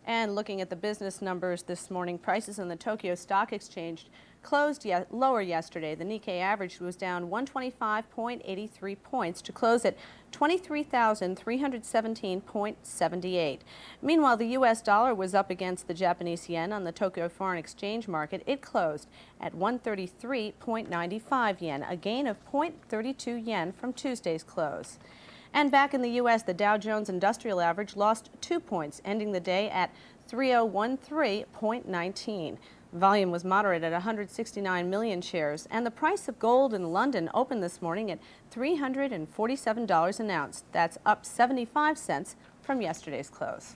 And looking at the business numbers this morning, prices in the Tokyo Stock Exchange closed lower yesterday. The Nikkei average was down 125.83 points to close at 23,317.78. Meanwhile, the U.S. dollar was up against the Japanese yen on the Tokyo Foreign Exchange Market. It closed at 133.95 yen, a gain of 0.32 yen from Tuesday's close. And back in the U.S., the Dow Jones Industrial Average lost 2 points, ending the day at 3013.19. Volume was moderate at 169 million shares, and the price of gold in London opened this morning at $347 an ounce. That's up 75 cents from yesterday's close.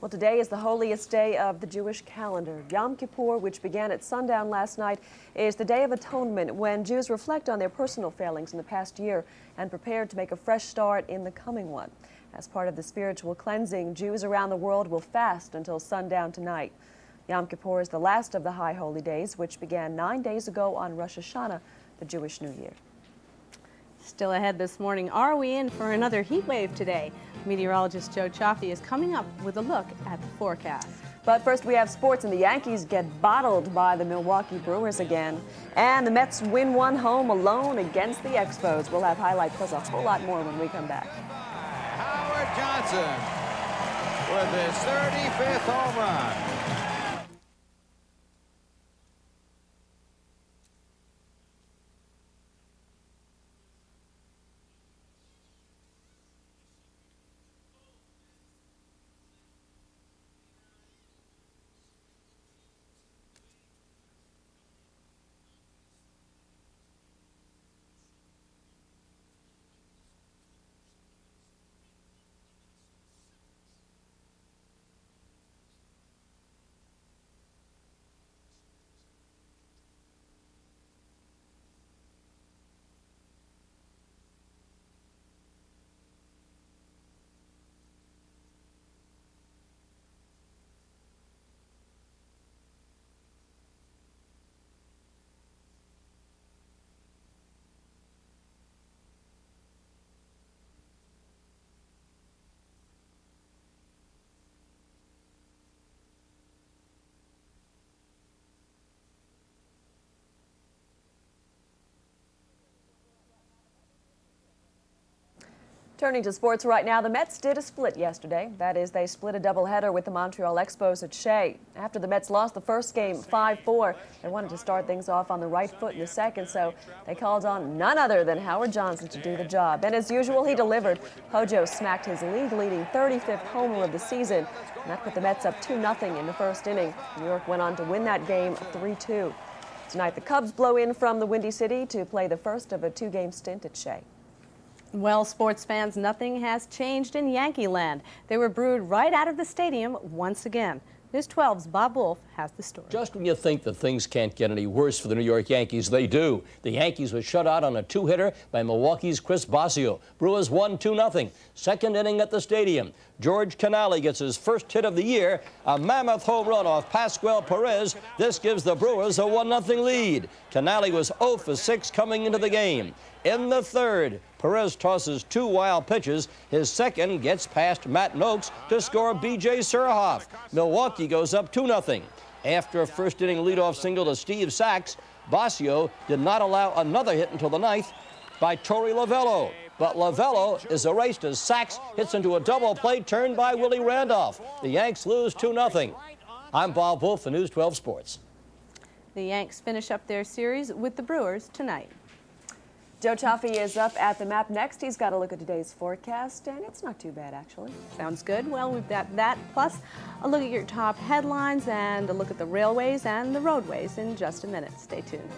Well, today is the holiest day of the Jewish calendar. Yom Kippur, which began at sundown last night, is the Day of Atonement when Jews reflect on their personal failings in the past year and prepare to make a fresh start in the coming one. As part of the spiritual cleansing, Jews around the world will fast until sundown tonight. Yom Kippur is the last of the high holy days, which began 9 days ago on Rosh Hashanah, the Jewish New Year. Still ahead this morning, are we in for another heat wave today? Meteorologist Joe Chaffee is coming up with a look at the forecast. But first we have sports, and the Yankees get bottled by the Milwaukee Brewers again. And the Mets win one home alone against the Expos. We'll have highlights plus a whole lot more when we come back. Howard Johnson with his 35th home run. Turning to sports right now, the Mets did a split yesterday. That is, they split a doubleheader with the Montreal Expos at Shea. After the Mets lost the first game 5-4, they wanted to start things off on the right foot in the second, so they called on none other than Howard Johnson to do the job. And as usual, he delivered. Hojo smacked his league-leading 35th homer of the season, and that put the Mets up 2-0 in the first inning. New York went on to win that game 3-2. Tonight, the Cubs blow in from the Windy City to play the first of a two-game stint at Shea. Well, sports fans, nothing has changed in Yankee land. They were brewed right out of the stadium once again. News 12's Bob Wolf has the story. Just when you think that things can't get any worse for the New York Yankees, they do. The Yankees were shut out on a two-hitter by Milwaukee's Chris Bosio. Brewers won 2-0. Second inning at the stadium. George Canale gets his first hit of the year, a mammoth home run off Pascual Perez. This gives the Brewers a 1-0 lead. Canale was 0 for 6 coming into the game. In the third, Perez tosses 2 wild pitches. His second gets past Matt Noakes to score B.J. Surhoff. Milwaukee goes up 2-0. After a first-inning leadoff single to Steve Sachs, Bosio did not allow another hit until the ninth by Torey Lovello. But Lovello is erased as Sachs hits into a double play turned by Willie Randolph. The Yanks lose 2-0. I'm Bob Wolf for News 12 Sports. The Yanks finish up their series with the Brewers tonight. Joe Chaffee is up at the map next. He's got a look at today's forecast, and it's not too bad, actually. Sounds good. Well, we've got that, plus a look at your top headlines and a look at the railways and the roadways in just a minute. Stay tuned.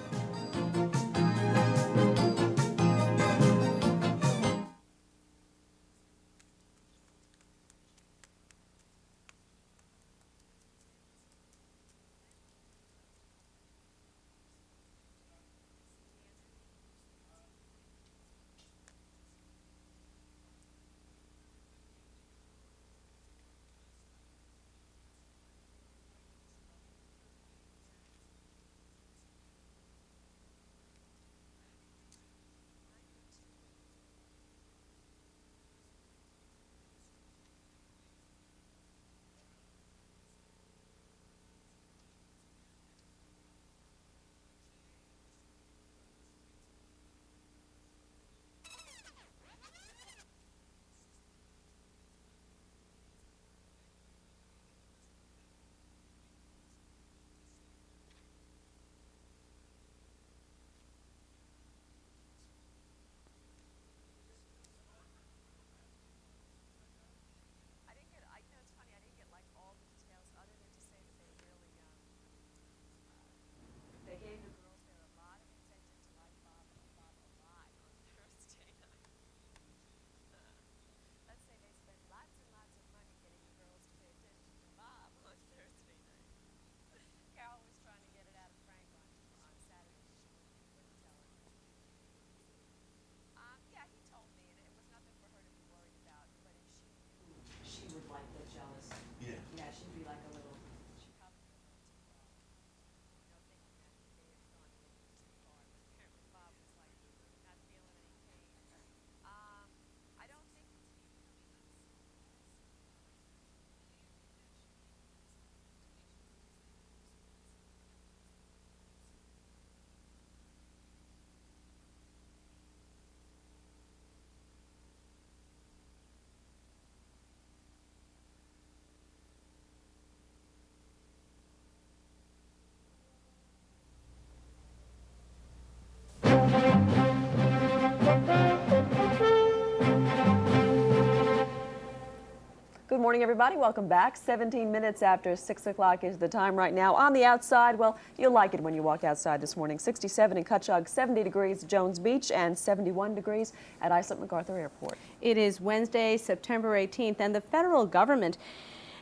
Good morning, everybody. Welcome back. 17 minutes after 6 o'clock is the time right now. On the outside, well, you'll like it when you walk outside this morning. 67 in Cutchogue, 70 degrees at Jones Beach, and 71 degrees at Islip MacArthur Airport. It is Wednesday, September 18th, and the federal government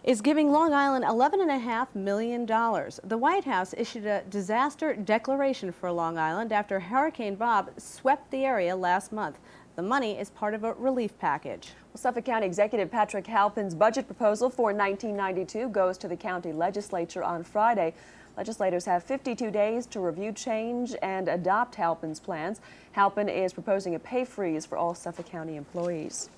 is giving Long Island $11.5 million. The White House issued a disaster declaration for Long Island after Hurricane Bob swept the area last month. The money is part of a relief package. Well, Suffolk County Executive Patrick Halpin's budget proposal for 1992 goes to the county legislature on Friday. Legislators have 52 days to review, change, and adopt Halpin's plans. Halpin is proposing a pay freeze for all Suffolk County employees.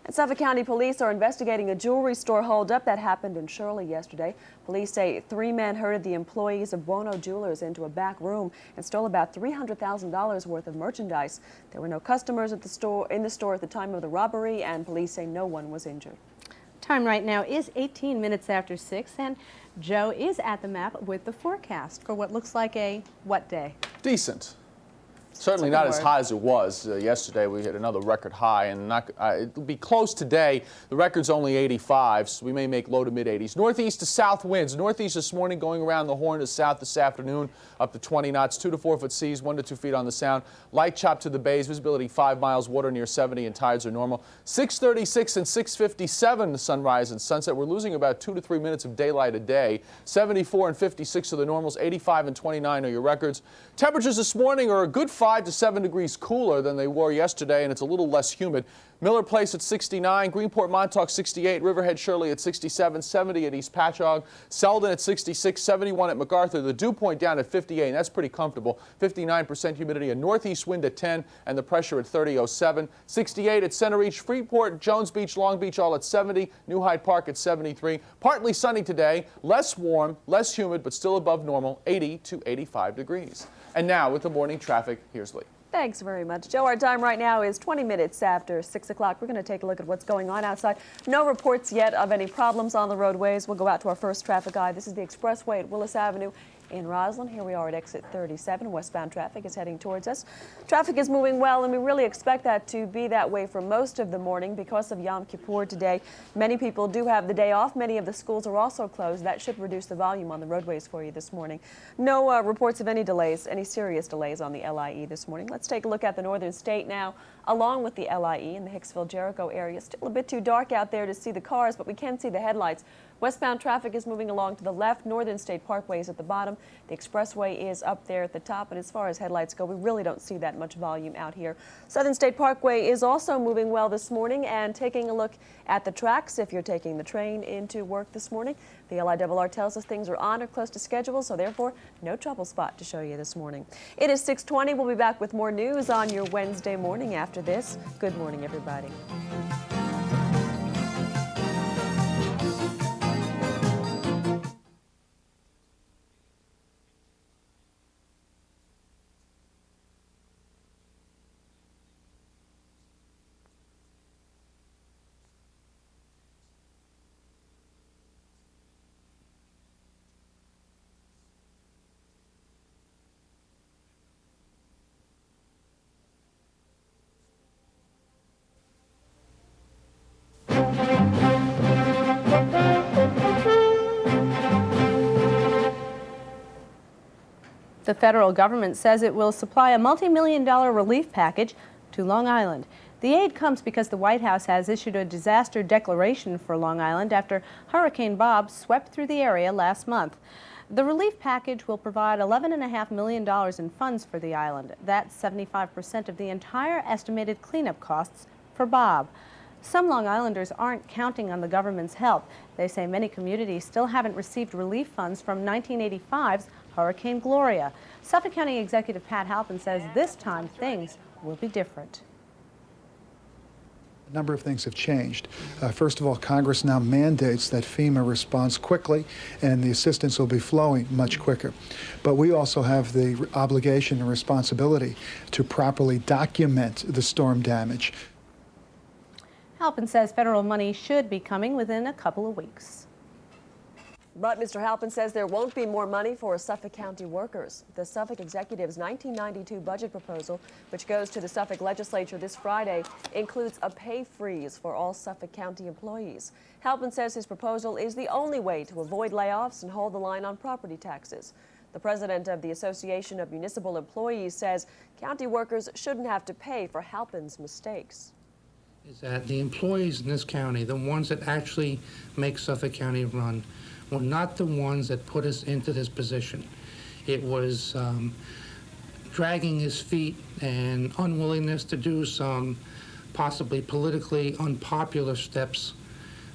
And Suffolk County police are investigating a jewelry store holdup that happened in Shirley yesterday. Police say 3 men herded the employees of Buono Jewelers into a back room and stole about $300,000 worth of merchandise. There were no customers at the store at the time of the robbery, and police say no one was injured. Time right now is 18 minutes after 6, and Joe is at the map with the forecast for what looks like a what day? Decent. Certainly not as high as it was yesterday. We hit another record high, and it'll be close today. The record's only 85, so we may make low to mid 80s. Northeast to south winds. Northeast this morning going around the Horn to south this afternoon, up to 20 knots, 2 to 4 foot seas, 1 to 2 feet on the Sound. Light chop to the bays, visibility 5 miles, water near 70, and tides are normal. 6:36 and 6:57 the sunrise and sunset. We're losing about 2 to 3 minutes of daylight a day. 74 and 56 are the normals. 85 and 29 are your records. Temperatures this morning are a good 5 to 7 degrees cooler than they were yesterday, and it's a little less humid. Miller Place at 69, Greenport Montauk 68, Riverhead Shirley at 67, 70 at East Patchogue, Selden at 66, 71 at MacArthur, the dew point down at 58, and that's pretty comfortable. 59% humidity, a northeast wind at 10, and the pressure at 30.07. 68 at Center Reach, Freeport, Jones Beach, Long Beach all at 70, New Hyde Park at 73. Partly sunny today, less warm, less humid, but still above normal, 80 to 85 degrees. And now with the morning traffic, here's Lee. Thanks very much, Joe. Our time right now is 20 minutes after 6 o'clock. We're going to take a look at what's going on outside. No reports yet of any problems on the roadways. We'll go out to our first traffic eye. This is the expressway at Willis Avenue in Roslyn. Here we are at exit 37. Westbound traffic is heading towards us. Traffic is moving well, and we really expect that to be that way for most of the morning because of Yom Kippur today. Many people do have the day off. Many of the schools are also closed. That should reduce the volume on the roadways for you this morning. No reports of any delays, any serious delays on the LIE this morning. Let's take a look at the northern state now, along with the LIE in the Hicksville-Jericho area. Still a bit too dark out there to see the cars, but we can see the headlights. Westbound traffic is moving along to the left. Northern State Parkway is at the bottom. The expressway is up there at the top. And as far as headlights go, we really don't see that much volume out here. Southern State Parkway is also moving well this morning. And taking a look at the tracks, if you're taking the train into work this morning, the LIRR tells us things are on or close to schedule, so therefore no trouble spot to show you this morning. It is 6:20. We'll be back with more news on your Wednesday morning after this. Good morning, everybody. The federal government says it will supply a multi-million-dollar relief package to Long Island. The aid comes because the White House has issued a disaster declaration for Long Island after Hurricane Bob swept through the area last month. The relief package will provide $11.5 million in funds for the island. That's 75% of the entire estimated cleanup costs for Bob. Some Long Islanders aren't counting on the government's help. They say many communities still haven't received relief funds from 1985's Hurricane Gloria. Suffolk County Executive Pat Halpin says this time things will be different. A number of things have changed. First of all, Congress now mandates that FEMA responds quickly and the assistance will be flowing much quicker. But we also have the obligation and responsibility to properly document the storm damage. Halpin says federal money should be coming within a couple of weeks. But Mr. Halpin says there won't be more money for Suffolk County workers. The Suffolk Executive's 1992 budget proposal, which goes to the Suffolk legislature this Friday, includes a pay freeze for all Suffolk County employees. Halpin says his proposal is the only way to avoid layoffs and hold the line on property taxes. The president of the Association of Municipal Employees says county workers shouldn't have to pay for Halpin's mistakes. Is that the employees in this county, the ones that actually make Suffolk County run, were not the ones that put us into this position. It was dragging his feet and unwillingness to do some possibly politically unpopular steps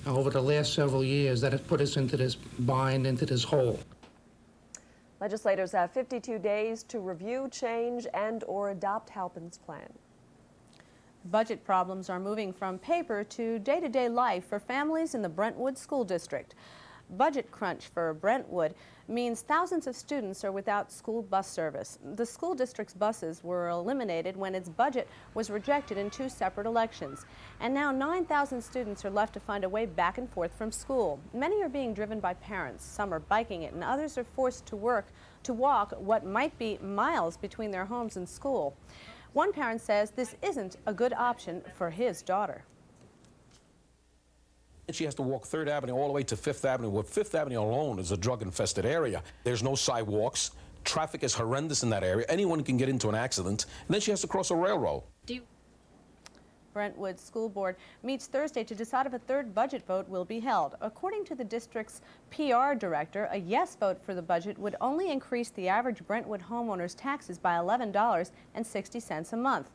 over the last several years that have put us into this bind, into this hole. Legislators have 52 days to review, change, and/or adopt Halpin's plan. Budget problems are moving from paper to day-to-day life for families in the Brentwood School District. Budget crunch for Brentwood means thousands of students are without school bus service. The school district's buses were eliminated when its budget was rejected in 2 separate elections. And now 9,000 students are left to find a way back and forth from school. Many are being driven by parents. Some are biking it, and others are forced to walk what might be miles between their homes and school. One parent says this isn't a good option for his daughter. She has to walk 3rd Avenue all the way to 5th Avenue, where 5th Avenue alone is a drug-infested area. There's no sidewalks. Traffic is horrendous in that area. Anyone can get into an accident. And then she has to cross a railroad. Brentwood School Board meets Thursday to decide if a 3rd budget vote will be held. According to the district's PR director, a yes vote for the budget would only increase the average Brentwood homeowner's taxes by $11.60 a month.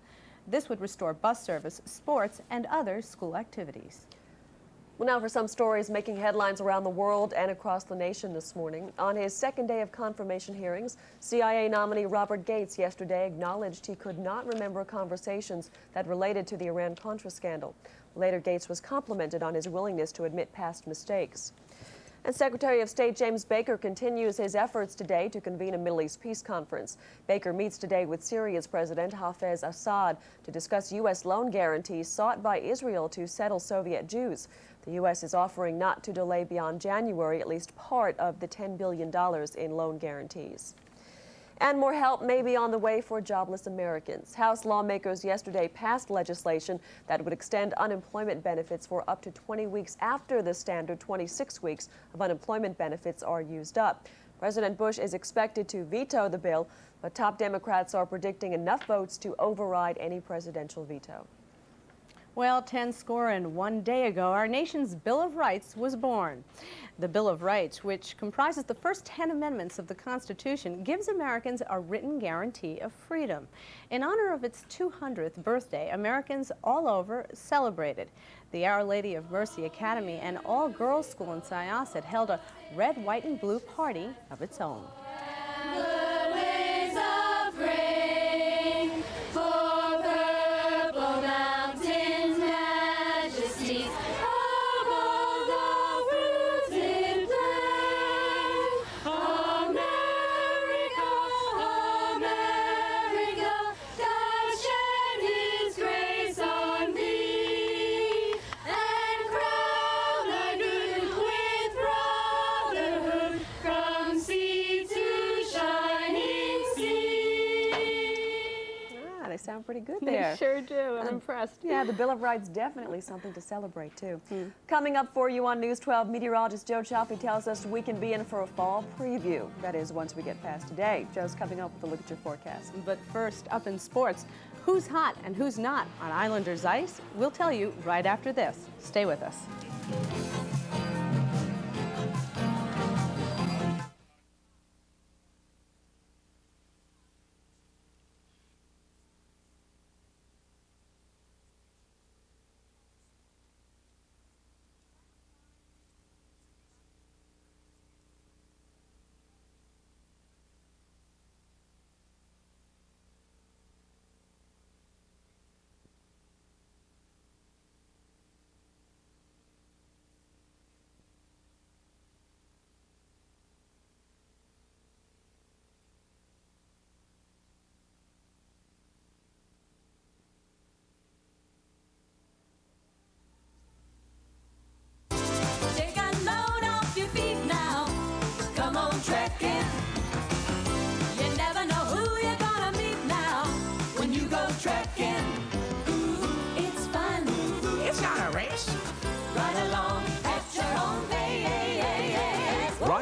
This would restore bus service, sports, and other school activities. Well, now for some stories making headlines around the world and across the nation this morning. On his 2nd day of confirmation hearings, CIA nominee Robert Gates yesterday acknowledged he could not remember conversations that related to the Iran-Contra scandal. Later, Gates was complimented on his willingness to admit past mistakes. And Secretary of State James Baker continues his efforts today to convene a Middle East peace conference. Baker meets today with Syria's President Hafez Assad to discuss U.S. loan guarantees sought by Israel to settle Soviet Jews. The U.S. is offering not to delay beyond January at least part of the $10 billion in loan guarantees. And more help may be on the way for jobless Americans. House lawmakers yesterday passed legislation that would extend unemployment benefits for up to 20 weeks after the standard 26 weeks of unemployment benefits are used up. President Bush is expected to veto the bill, but top Democrats are predicting enough votes to override any presidential veto. Well, 101 days ago, our nation's Bill of Rights was born. The Bill of Rights, which comprises the first 10 amendments of the Constitution, gives Americans a written guarantee of freedom. In honor of its 200th birthday, Americans all over celebrated. The Our Lady of Mercy Academy, an all-girls school in Syosset, held a red, white, and blue party of its own. Sound pretty good there. They sure do. I'm impressed. Yeah, the Bill of Rights definitely something to celebrate too. Coming up for you on News 12, meteorologist Joe Chaffee tells us we can be in for a fall preview. That is, once we get past today. Joe's coming up with a look at your forecast. But first, up in sports, who's hot and who's not on Islanders ice? We'll tell you right after this. Stay with us.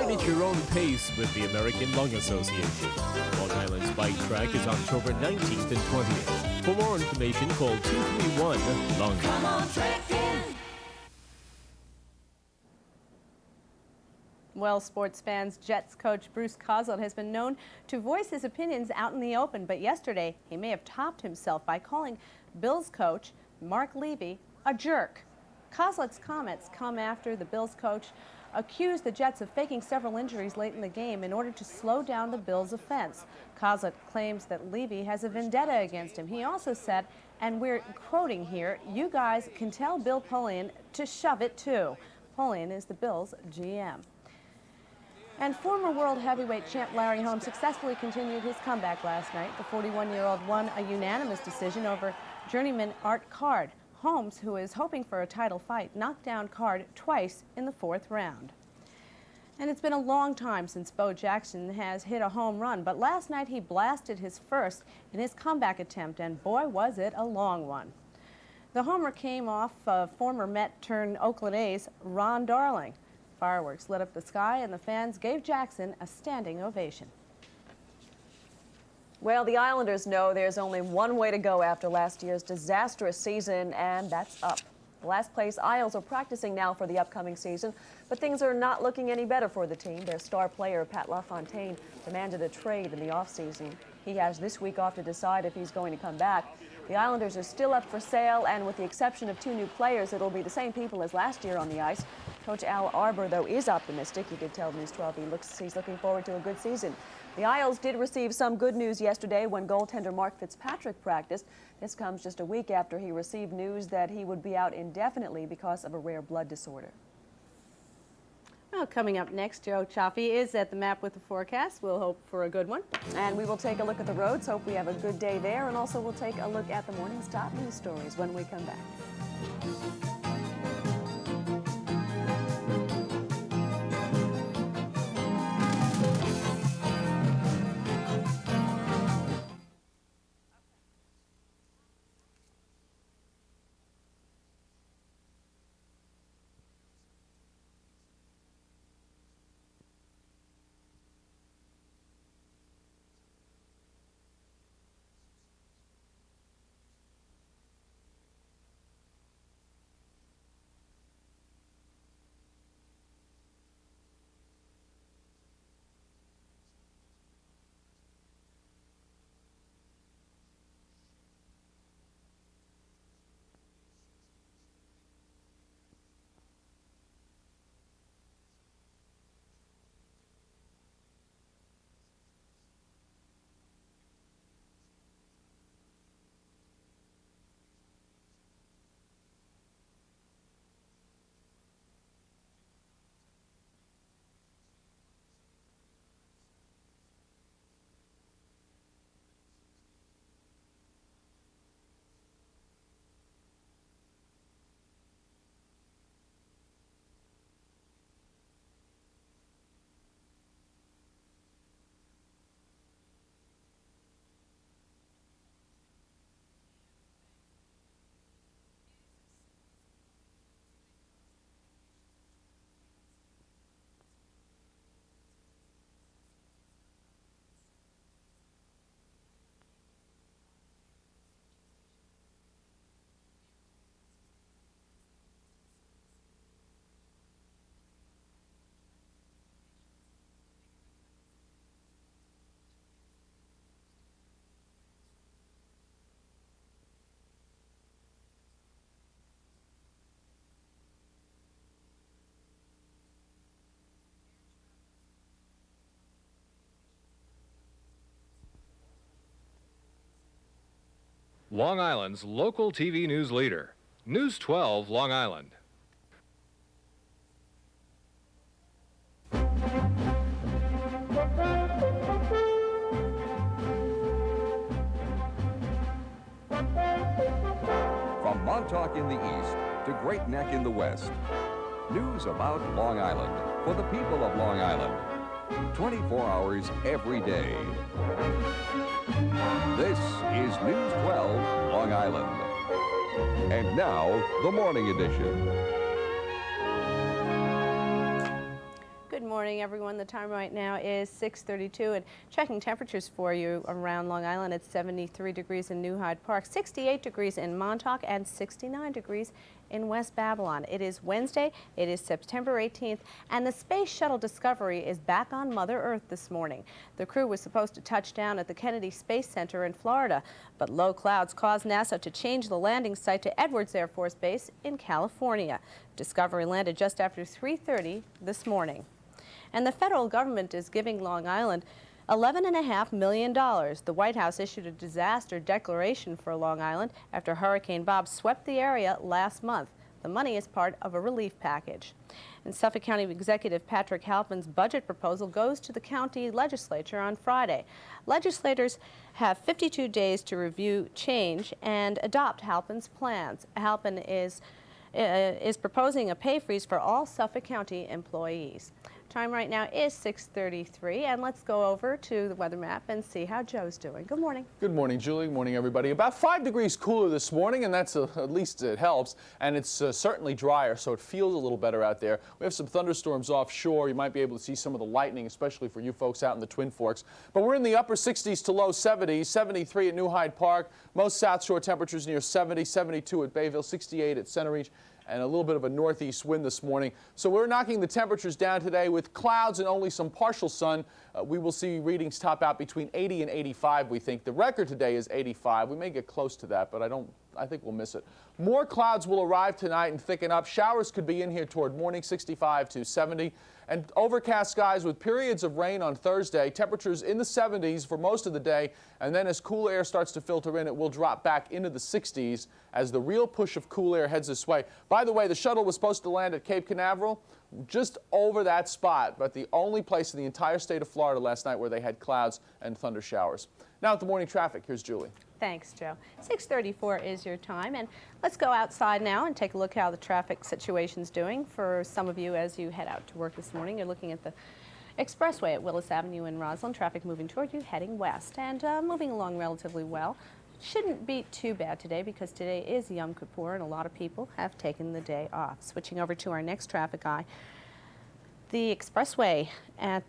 Run at your own pace with the American Lung Association. Long Island's bike track is October 19th and 20th. For more information, call 231-LUNG. Come on, trekking. Well, sports fans, Jets coach Bruce Kozlett has been known to voice his opinions out in the open, but yesterday he may have topped himself by calling Bills coach Mark Levy a jerk. Kozlett's comments come after the Bills coach accused the Jets of faking several injuries late in the game in order to slow down the Bills' offense. Kozlett claims that Levy has a vendetta against him. He also said, and we're quoting here, "You guys can tell Bill Polian to shove it too." Polian is the Bills' GM. And former world heavyweight champ Larry Holmes successfully continued his comeback last night. The 41-year-old won a unanimous decision over journeyman Art Card. Holmes, who is hoping for a title fight, knocked down Card twice in the 4th round. And it's been a long time since Bo Jackson has hit a home run, but last night he blasted his first in his comeback attempt, and boy was it a long one. The homer came off former Met turned Oakland A's Ron Darling. Fireworks lit up the sky, and the fans gave Jackson a standing ovation. Well, the Islanders know there's only one way to go after last year's disastrous season, and that's up. The last place Isles are practicing now for the upcoming season, but things are not looking any better for the team. Their star player, Pat LaFontaine, demanded a trade in the offseason. He has this week off to decide if he's going to come back. The Islanders are still up for sale, and with the exception of 2 new players, it'll be the same people as last year on the ice. Coach Al Arbor, though, is optimistic. He did tell News 12 he's looking forward to a good season. The Isles did receive some good news yesterday when goaltender Mark Fitzpatrick practiced. This comes just a week after he received news that he would be out indefinitely because of a rare blood disorder. Well, coming up next, Joe Chaffee is at the map with the forecast. We'll hope for a good one. And we will take a look at the roads. Hope we have a good day there. And also we'll take a look at the morning's top news stories when we come back. Long Island's local TV news leader, News 12 Long Island. From Montauk in the east to Great Neck in the west, news about Long Island for the people of Long Island. 24 hours every day. This is News 12 Long Island. And now, the morning edition. Good morning. morning, everyone. The time right now is 6:32, and checking temperatures for you around Long Island. It's 73 degrees in New Hyde Park, 68 degrees in Montauk, and 69 degrees in West Babylon. It is Wednesday. It is September 18th, and the Space Shuttle Discovery is back on Mother Earth this morning. The crew was supposed to touch down at the Kennedy Space Center in Florida, but low clouds caused NASA to change the landing site to Edwards Air Force Base in California. Discovery landed just after 3:30 this morning. And the federal government is giving Long Island $11.5 million. The White House issued a disaster declaration for Long Island after Hurricane Bob swept the area last month. The money is part of a relief package. And Suffolk County Executive Patrick Halpin's budget proposal goes to the county legislature on Friday. Legislators have 52 days to review change and adopt Halpin's plans. Halpin is proposing a pay freeze for all Suffolk County employees. Time right now is 6:33, and let's go over to the weather map and see how Joe's doing. Good morning. Good morning, Julie. Good morning, everybody. About 5 degrees cooler this morning, and that's at least it helps. And it's certainly drier, so it feels a little better out there. We have some thunderstorms offshore. You might be able to see some of the lightning, especially for you folks out in the Twin Forks. But we're in the upper 60s to low 70s, 73 at New Hyde Park. Most South Shore temperatures near 70, 72 at Bayville, 68 at Center Reach, and a little bit of a northeast wind this morning. So we're knocking the temperatures down today with clouds and only some partial sun. We will see readings top out between 80 and 85, we think. The record today is 85. We may get close to that, but I think we'll miss it. More clouds will arrive tonight and thicken up. Showers could be in here toward morning, 65 to 70. And overcast skies with periods of rain on Thursday. Temperatures in the 70s for most of the day. And then as cool air starts to filter in, it will drop back into the 60s as the real push of cool air heads this way. By the way, the shuttle was supposed to land at Cape Canaveral, just over that spot, but the only place in the entire state of Florida last night where they had clouds and thunder showers. Now at the morning traffic, here's Julie. Thanks, Joe. 6:34 is your time, and let's go outside now and take a look how the traffic situation's doing. For some of you, as you head out to work this morning, you're looking at the expressway at Willis Avenue in Roslyn. Traffic moving toward you, heading west, and moving along relatively well. Shouldn't be too bad today because today is Yom Kippur, and a lot of people have taken the day off. Switching over to our next traffic eye, the expressway at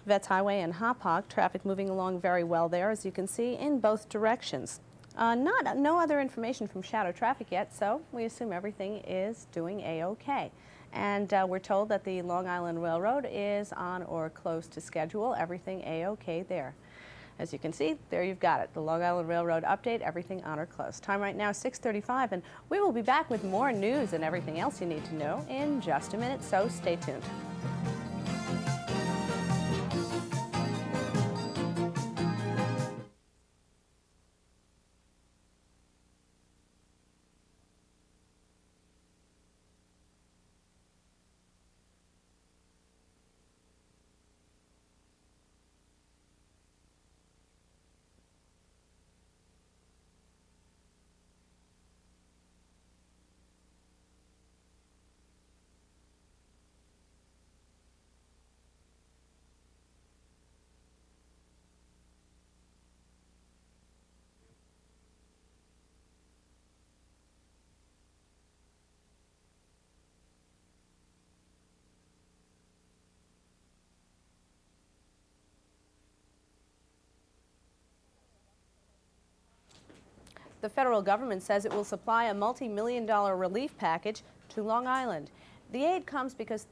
Vets Highway and Hauppauge, traffic moving along very well there, as you can see, in both directions. No other information from shadow traffic yet, so we assume everything is doing A-OK. And we're told that the Long Island Railroad is on or close to schedule. Everything A-OK there. As you can see, there you've got it. The Long Island Railroad update, everything on or close. Time right now, 6:35, and we will be back with more news and everything else you need to know in just a minute, so stay tuned. The federal government says it will supply a multi-million-dollar relief package to Long Island. The aid comes because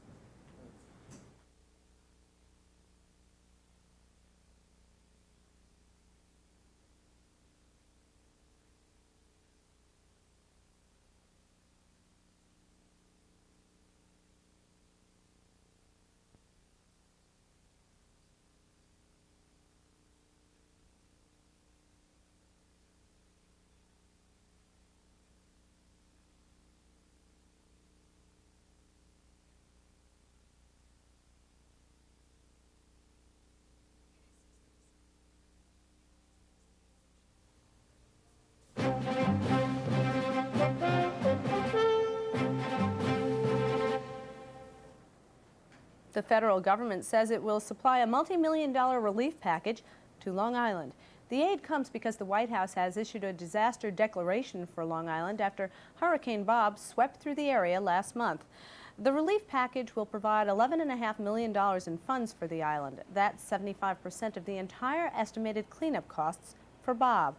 the federal government says it will supply a multi-million-dollar relief package to Long Island. The aid comes because the White House has issued a disaster declaration for Long Island after Hurricane Bob swept through the area last month. The relief package will provide $11.5 million in funds for the island. That's 75% of the entire estimated cleanup costs for Bob.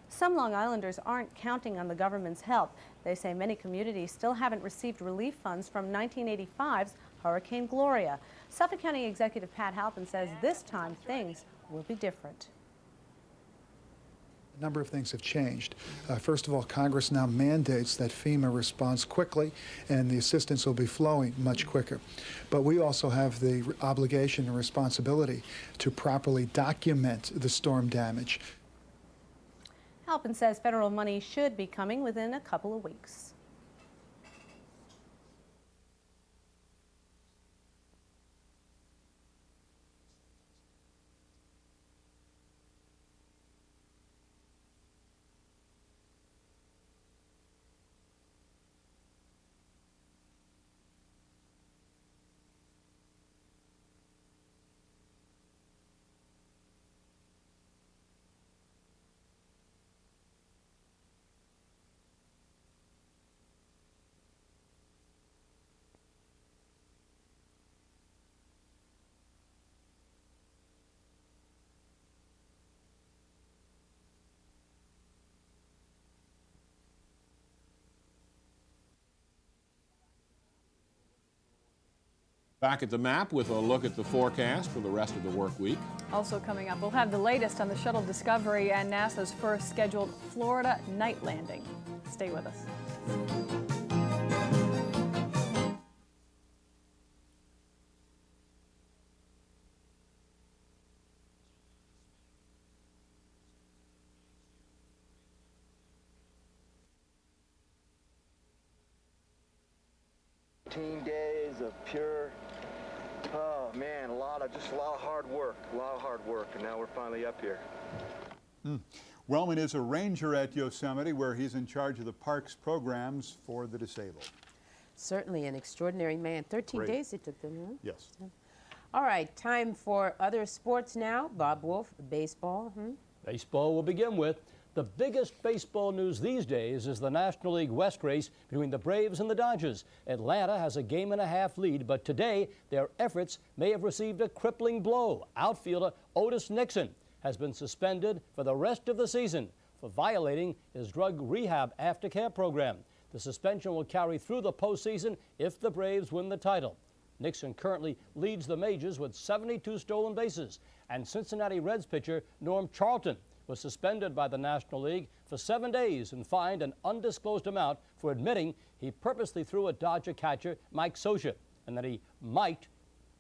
Some Long Islanders aren't counting on the government's help. They say many communities still haven't received relief funds from 1985's Hurricane Gloria. Suffolk County Executive Pat Halpin says this time things will be different. A number of things have changed. First of all, Congress now mandates that FEMA responds quickly and the assistance will be flowing much quicker. But we also have the obligation and responsibility to properly document the storm damage. Halpin says federal money should be coming within a couple of weeks. Back at the map with a look at the forecast for the rest of the work week. Also coming up, we'll have the latest on the shuttle Discovery and NASA's first scheduled Florida night landing. Stay with us. Days of pure, oh man, a lot of hard work, and now we're finally up here. Wellman is a ranger at Yosemite, where he's in charge of the park's programs for the disabled. Certainly an extraordinary man. 13 Great. days it took them, huh? Yes. All right, time for other sports now. Bob Wolf, baseball. Baseball will begin with. The biggest baseball news these days is the National League West race between the Braves and the Dodgers. Atlanta has a game-and-a-half lead, but today their efforts may have received a crippling blow. Outfielder Otis Nixon has been suspended for the rest of the season for violating his drug rehab aftercare program. The suspension will carry through the postseason if the Braves win the title. Nixon currently leads the majors with 72 stolen bases, and Cincinnati Reds pitcher Norm Charlton was suspended by the National League for 7 days and fined an undisclosed amount for admitting he purposely threw at Dodger catcher Mike Scioscia and that he might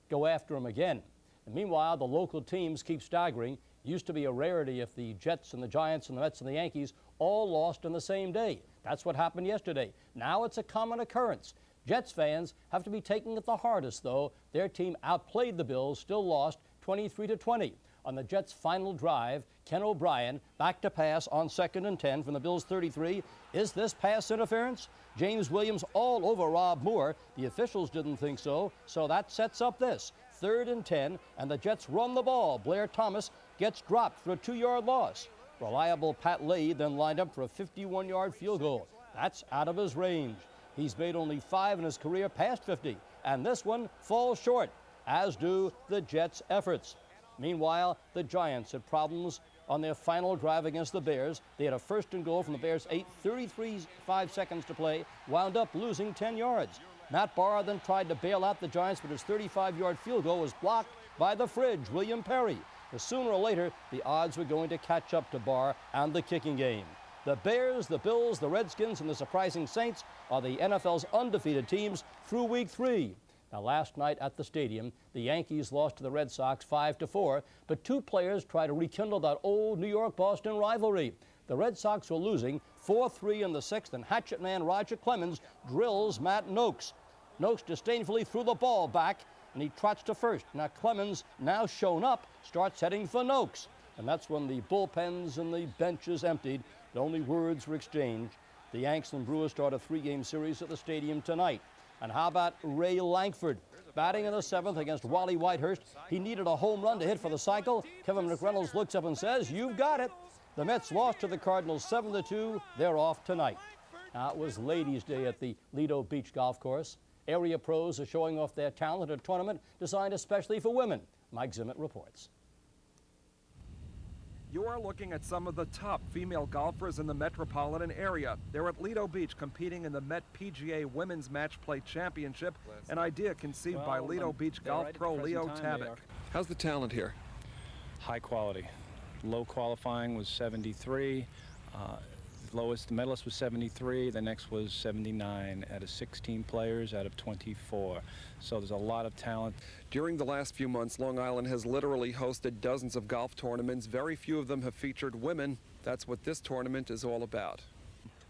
go after him again. And meanwhile, the local teams keep staggering. Used to be a rarity if the Jets and the Giants and the Mets and the Yankees all lost on the same day. That's what happened yesterday. Now it's a common occurrence. Jets fans have to be taking it the hardest, though. Their team outplayed the Bills, still lost 23-20. On the Jets' final drive, Ken O'Brien back to pass on 2nd and 10 from the Bills' 33. Is this pass interference? James Williams all over Rob Moore. The officials didn't think so, so that sets up this. 3rd and 10, and the Jets run the ball. Blair Thomas gets dropped for a 2-yard loss. Reliable Pat Lay then lined up for a 51-yard field goal. That's out of his range. He's made only 5 in his career past 50, and this one falls short, as do the Jets' efforts. Meanwhile, the Giants had problems on their final drive against the Bears. They had a 1st and goal from the Bears' 8:33.5 seconds to play, wound up losing 10 yards. Matt Barr then tried to bail out the Giants, but his 35-yard field goal was blocked by the fridge, William Perry. But sooner or later, the odds were going to catch up to Barr and the kicking game. The Bears, the Bills, the Redskins, and the surprising Saints are the NFL's undefeated teams through Week 3. Now, last night at the stadium, the Yankees lost to the Red Sox 5-4, but 2 players tried to rekindle that old New York-Boston rivalry. The Red Sox were losing 4-3 in the 6th, and hatchet man Roger Clemens drills Matt Noakes. Noakes disdainfully threw the ball back, and he trots to first. Now, Clemens, now shown up, starts heading for Noakes. And that's when the bullpens and the benches emptied. The only words were exchanged. The Yanks and Brewers start a 3-game series at the stadium tonight. And how about Ray Lankford? Batting in the 7th against Wally Whitehurst. He needed a home run to hit for the cycle. Kevin McReynolds looks up and says, "You've got it." The Mets lost to the Cardinals 7-2. They're off tonight. Now, it was Ladies' Day at the Lido Beach Golf Course. Area pros are showing off their talent at a tournament designed especially for women. Mike Zimmet reports. You are looking at some of the top female golfers in the metropolitan area. They're at Lido Beach competing in the Met PGA Women's Match Play Championship, an idea conceived by Lido Beach golf pro Leo Tabak. How's the talent here? High quality. Low qualifying was 73. Lowest medalist was 73. The next was 79 out of 16 players out of 24. So there's a lot of talent. During the last few months, Long Island has literally hosted dozens of golf tournaments. Very few of them have featured women. That's what this tournament is all about.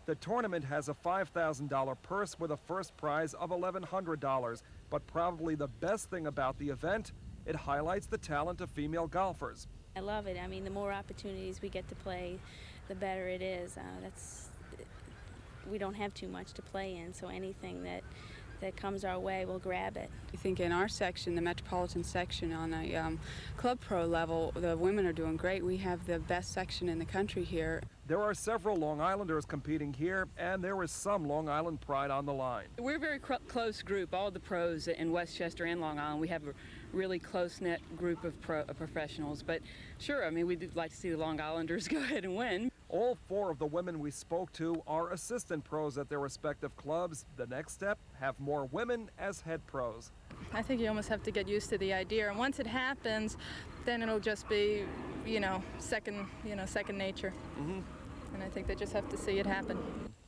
The tournament has a $5,000 purse with a first prize of $1,100. But probably the best thing about the event, it highlights the talent of female golfers. I love it. I mean, the more opportunities we get to play, the better it is. We don't have too much to play in, so anything that comes our way, we'll grab it. I think in our section, the metropolitan section on a club pro level, the women are doing great. We have the best section in the country here. There are several Long Islanders competing here, and there is some Long Island pride on the line. We're a very close group, all the pros in Westchester and Long Island. We have a really close-knit group of professionals, but sure, I mean, we'd like to see the Long Islanders go ahead and win. All four of the women we spoke to are assistant pros at their respective clubs. The next step, have more women as head pros. I think you almost have to get used to the idea, and once it happens, then it'll just be, second nature. And I think they just have to see it happen.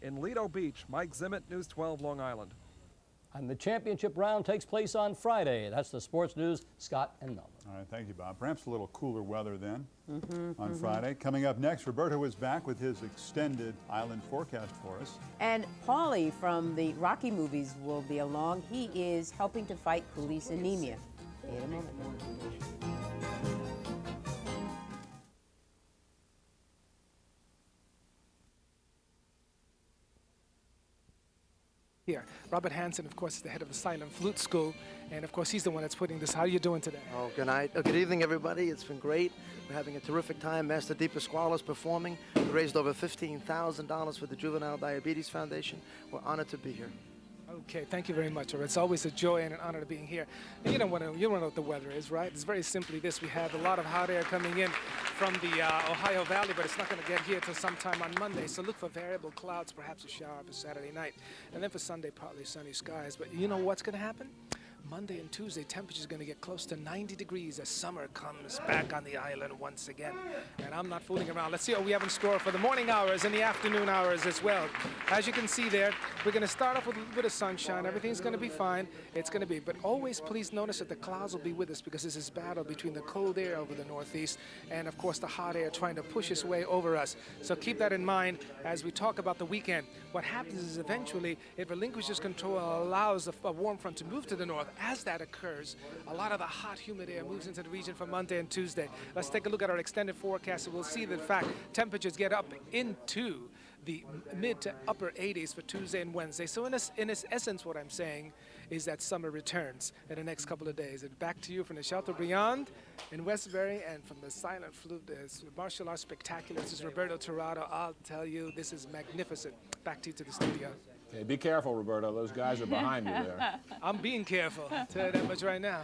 In Lido Beach, Mike Zimmet, News 12, Long Island. And the championship round takes place on Friday. That's the sports news. Scott and Melvin. All right, thank you, Bob. Perhaps a little cooler weather then on Friday. Coming up next, Roberto is back with his extended island forecast for us. And Paulie from the Rocky movies will be along. He is helping to fight police anemia. In a moment. Here, Robert Hansen, of course, is the head of the Silent Flute School, and of course, he's the one that's putting this. How are you doing today? Oh, good night. Oh, good evening, everybody. It's been great. We're having a terrific time. Master Di Pasquale is performing. We raised over $15,000 for the Juvenile Diabetes Foundation. We're honored to be here. Okay, thank you very much. It's always a joy and an honor to being here. And you don't want to know what the weather is, right? It's very simply this. We have a lot of hot air coming in from the Ohio Valley, but it's not going to get here till sometime on Monday. So look for variable clouds, perhaps a shower for Saturday night. And then for Sunday, partly sunny skies. But you know what's going to happen? Monday and Tuesday, temperatures are going to get close to 90 degrees as summer comes back on the island once again. And I'm not fooling around. Let's see what we have in store for the morning hours and the afternoon hours as well. As you can see there, we're going to start off with a little bit of sunshine. Everything's going to be fine. It's going to be. But always please notice that the clouds will be with us because this is battle between the cold air over the northeast and, of course, the hot air trying to push its way over us. So keep that in mind as we talk about the weekend. What happens is eventually it relinquishes control and allows a warm front to move to the north. As that occurs, a lot of the hot, humid air moves into the region for Monday and Tuesday. Let's take a look at our extended forecast, and we'll see that, in fact, temperatures get up into the mid to upper 80s for Tuesday and Wednesday. So in its essence, what I'm saying is that summer returns in the next couple of days. And back to you from the Shelter Beyond in Westbury and from the Silent Flute, Martial Arts Spectacular. This is Roberto Tirado. I'll tell you, this is magnificent. Back to you to the studio. Okay, be careful, Roberto. Those guys are behind you there. I'm being careful. I'll tell you that much right now.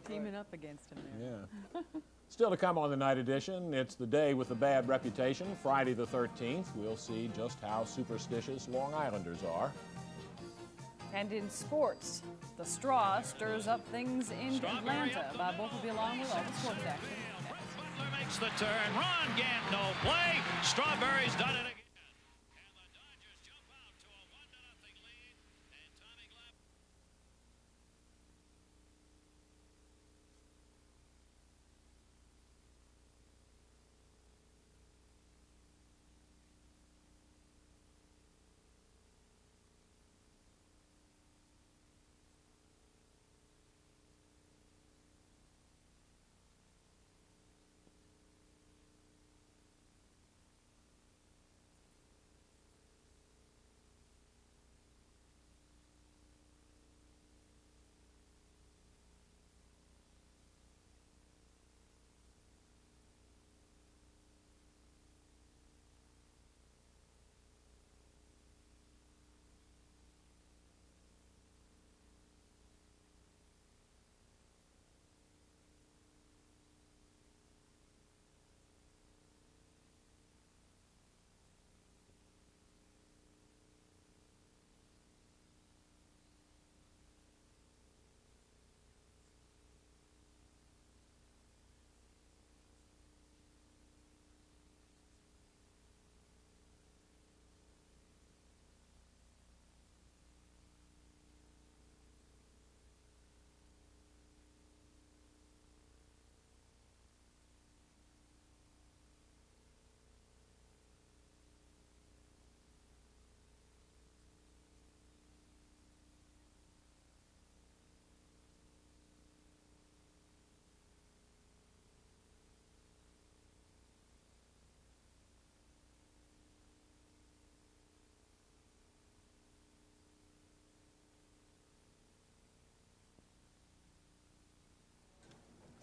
Teaming up against him there. Yeah. Still to come on the night edition, it's the day with a bad reputation, Friday the 13th. We'll see just how superstitious Long Islanders are. And in sports, the straw stirs up things in Atlanta. Bob Wolf will be along with all the sports action. Butler makes the turn. Ron Gant, no play. Strawberry's done it again.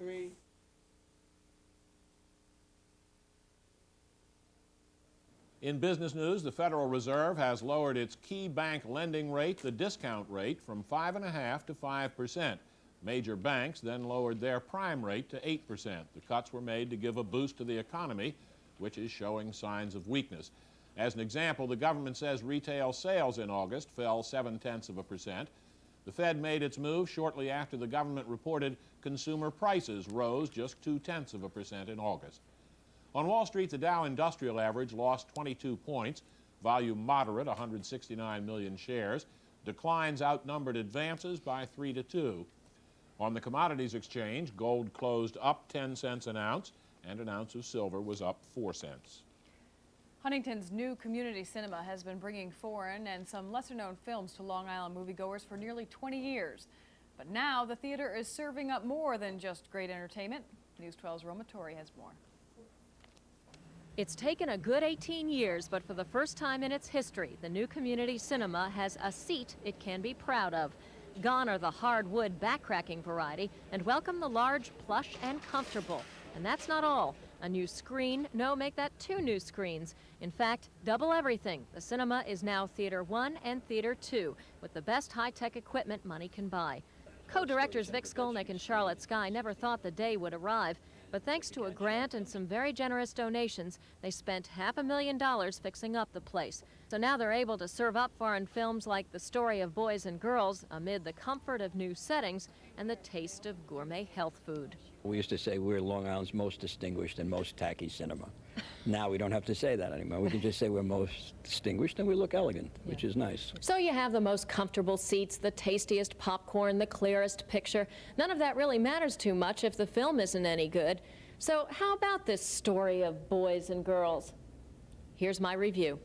3. In business news, the Federal Reserve has lowered its key bank lending rate, the discount rate, from 5.5% to 5%. Major banks then lowered their prime rate to 8%. The cuts were made to give a boost to the economy, which is showing signs of weakness. As an example, the government says retail sales in August fell 0.7%. The Fed made its move shortly after the government reported consumer prices rose just 0.2% in August. On Wall Street, the Dow Industrial Average lost 22 points, volume moderate, 169 million shares. Declines outnumbered advances by 3-2. On the commodities exchange, gold closed up 10 cents an ounce, and an ounce of silver was up 4 cents. Huntington's new community cinema has been bringing foreign and some lesser-known films to Long Island moviegoers for nearly 20 years. But now the theater is serving up more than just great entertainment. News 12's Roma Torrey has more. It's taken a good 18 years, but for the first time in its history, the new community cinema has a seat it can be proud of. Gone are the hardwood back-cracking variety, and welcome the large, plush, and comfortable. And that's not all. A new screen, no, make that 2 new screens. In fact, double everything. The cinema is now Theater 1 and Theater 2, with the best high-tech equipment money can buy. Co-directors Vic Skolnick and Charlotte Skye never thought the day would arrive, but thanks to a grant and some very generous donations, they spent $500,000 fixing up the place. So now they're able to serve up foreign films like The Story of Boys and Girls amid the comfort of new settings and the taste of gourmet health food. We used to say we're Long Island's most distinguished and most tacky cinema. Now we don't have to say that anymore. We can just say we're most distinguished and we look elegant, which is nice. So you have the most comfortable seats, the tastiest popcorn, the clearest picture. None of that really matters too much if the film isn't any good. So how about this Story of Boys and Girls? Here's my review.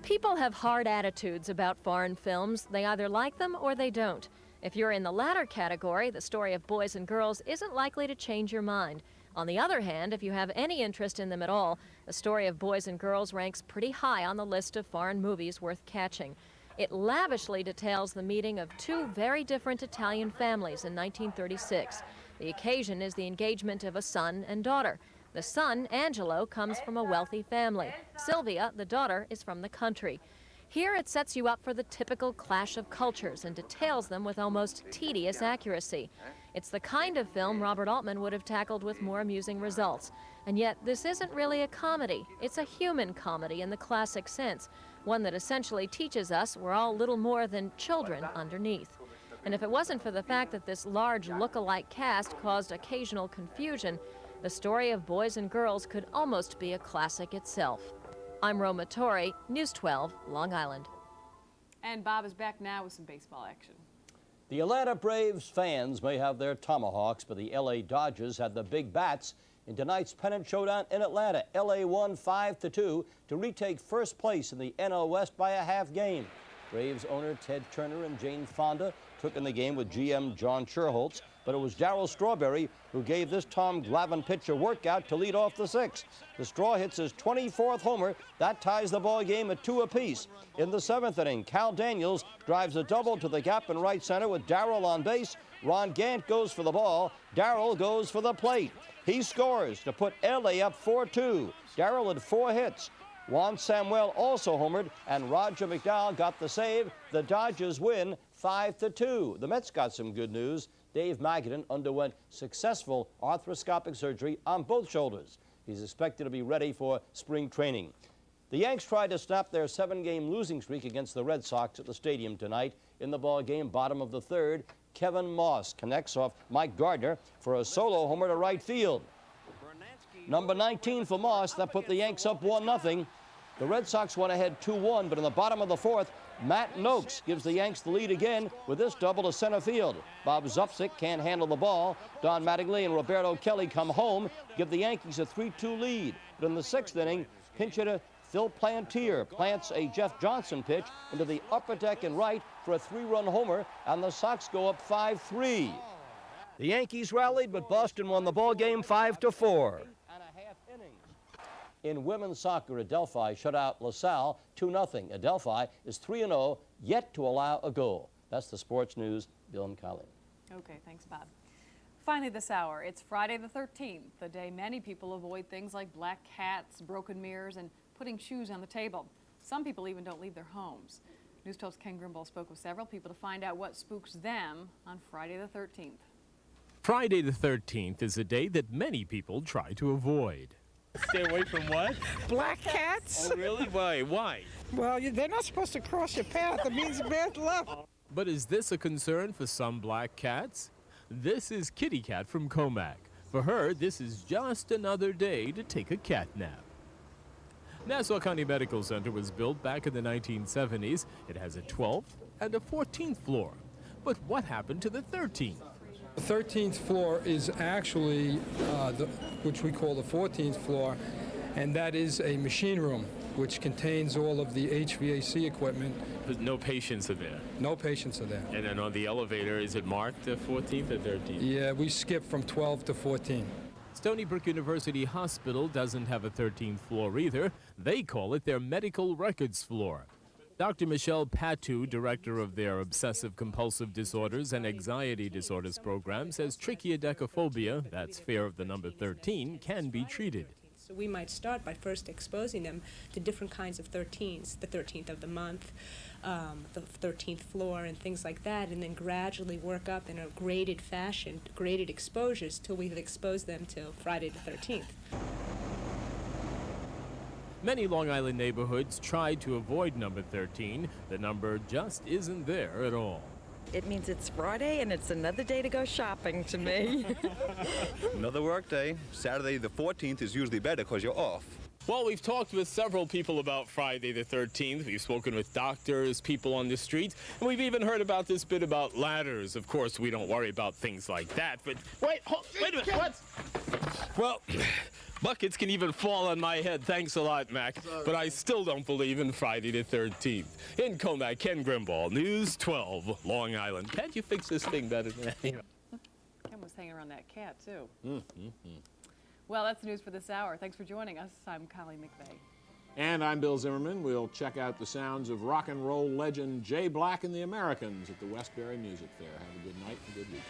People have hard attitudes about foreign films. They either like them or they don't. If you're in the latter category, The Story of Boys and Girls isn't likely to change your mind. On the other hand, if you have any interest in them at all, The Story of Boys and Girls ranks pretty high on the list of foreign movies worth catching. It lavishly details the meeting of 2 very different Italian families in 1936. The occasion is the engagement of a son and daughter. The son, Angelo, comes from a wealthy family. Sylvia, the daughter, is from the country. Here it sets you up for the typical clash of cultures and details them with almost tedious accuracy. It's the kind of film Robert Altman would have tackled with more amusing results. And yet, this isn't really a comedy. It's a human comedy in the classic sense, one that essentially teaches us we're all little more than children underneath. And if it wasn't for the fact that this large look-alike cast caused occasional confusion, The Story of Boys and Girls could almost be a classic itself. I'm Roma Torrey, News 12, Long Island. And Bob is back now with some baseball action. The Atlanta Braves fans may have their tomahawks, but the LA Dodgers had the big bats in tonight's pennant showdown in Atlanta. LA won 5-2 to retake first place in the NL West by a half game. Braves owner Ted Turner and Jane Fonda took in the game with GM John Sherholtz, but it was Darryl Strawberry who gave this Tom Glavine pitch a workout to lead off the 6th. The Straw hits his 24th homer. That ties the ball game at 2 apiece. In the 7th inning, Cal Daniels drives a double to the gap in right center with Darryl on base. Ron Gant goes for the ball. Darryl goes for the plate. He scores to put LA up 4-2. Darryl had 4 hits. Juan Samuel also homered, and Roger McDowell got the save. The Dodgers win 5-2. The Mets got some good news. Dave Magadan underwent successful arthroscopic surgery on both shoulders. He's expected to be ready for spring training. The Yanks tried to stop their 7-game losing streak against the Red Sox at the stadium tonight. In the ball game, bottom of the 3rd, Kevin Moss connects off Mike Gardner for a solo homer to right field. Number 19 for Moss, that put the Yanks up 1-0. The Red Sox went ahead 2-1, but in the bottom of the 4th, Matt Noakes gives the Yanks the lead again with this double to center field. Bob Zupsik can't handle the ball. Don Mattingly and Roberto Kelly come home, give the Yankees a 3-2 lead. But in the 6th inning, pinch hitter Phil Plantier plants a Jeff Johnson pitch into the upper deck and right for a 3-run homer, and the Sox go up 5-3. The Yankees rallied, but Boston won the ball game 5-4. In women's soccer, Adelphi shut out LaSalle 2-0. Adelphi is 3-0, yet to allow a goal. That's the sports news. Bill and Colleen. Okay, thanks, Bob. Finally this hour, it's Friday the 13th, the day many people avoid things like black cats, broken mirrors, and putting shoes on the table. Some people even don't leave their homes. News 12's Ken Grimble spoke with several people to find out what spooks them on Friday the 13th. Friday the 13th is a day that many people try to avoid. Stay away from what? Black cats. Oh, really? Why? Why? Well, they're not supposed to cross your path. It means bad luck. But is this a concern for some black cats? This is Kitty Cat from Comac. For her, this is just another day to take a cat nap. Nassau County Medical Center was built back in the 1970s. It has a 12th and a 14th floor. But what happened to the 13th? The 13th floor is actually, which we call the 14th floor, and that is a machine room, which contains all of the HVAC equipment. But no patients are there? No patients are there. And then on the elevator, is it marked 14th or 13th? Yeah, we skip from 12 to 14. Stony Brook University Hospital doesn't have a 13th floor either. They call it their medical records floor. Dr. Michelle Patu, director of their obsessive-compulsive disorders and anxiety disorders program, says trichodecaphobia, that's fear of the number 13, can be treated. So we might start by first exposing them to different kinds of 13s, the 13th of the month, the 13th floor, and things like that, and then gradually work up in a graded fashion, graded exposures, till we've exposed them till Friday the 13th. Many Long Island neighborhoods tried to avoid number 13. The number just isn't there at all. It means it's Friday and it's another day to go shopping to me. Another work day. Saturday the 14th is usually better because you're off. Well, we've talked with several people about Friday the 13th. We've spoken with doctors, people on the streets, and we've even heard about this bit about ladders. Of course, we don't worry about things like that, but wait a minute, what? Well, buckets can even fall on my head. Thanks a lot, Mac. But I still don't believe in Friday the 13th. In Comac, Ken Grimble, News 12, Long Island. Can't you fix this thing better than that? Ken was hanging around that cat, too. Well, that's the news for this hour. Thanks for joining us. I'm Colleen McVeigh. And I'm Bill Zimmerman. We'll check out the sounds of rock and roll legend Jay Black and the Americans at the Westbury Music Fair. Have a good night and good week.